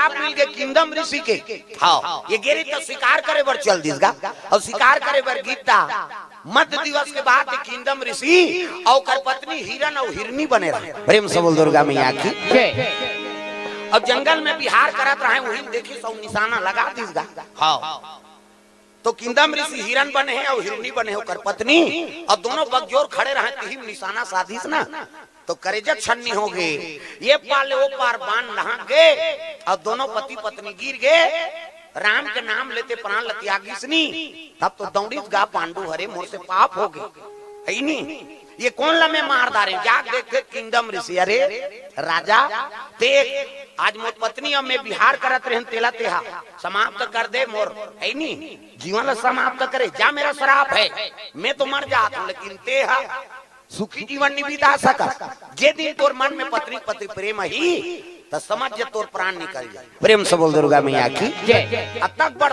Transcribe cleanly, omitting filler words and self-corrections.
श्राप मिल गए किंदम ऋषि के। हाँ ये गेरी तो शिकार करे बर चल दिसगा और शिकार करे बर गीता मध्य दिवस के बाद किंदम ऋषि और कर पत्नी हिरन और हिरनी बने रहे। प्रेम से बोल दुर्गा मैया की। अब जंगल में बिहार करत रहे वही देखी सब निशाना लगा दिसगा। हाँ तो किंदम ऋषि हिरन बने हैं और हिरनी बने हैं कर पत्नी और दोनों बगजोर खड़े रहे तीन निशाना साधिस ना तो करेजा छन्नी हो गए। ये पाले वो पार बाण नहा गए और दोनों पति पत्नी गिर गए। राम के नाम लेते प्राण लत्यागिसनी तब तो दौड़ित गा पांडु हरे मोर से पाप हो गए। नहीं ये कौन लमे मार डारे जाग देखे किंदम ऋषि अरे राजा देख आज मोर पत्नी अब मैं बिहार करत रहन तेला तेहा समाप्त कर दे मोर है नहीं जीवन समाप्त करे जा मेरा श्राप है मैं तो मर जाता हूं लेकिन तेहा सुखी जीवन नहीं बिता सका। जे दिन तोर मन में पत्नी पति प्रेम ही तो समझ जे तोर प्राण निकल जाए। प्रेम से बोल दुर्गा मैया की। अब तक बड़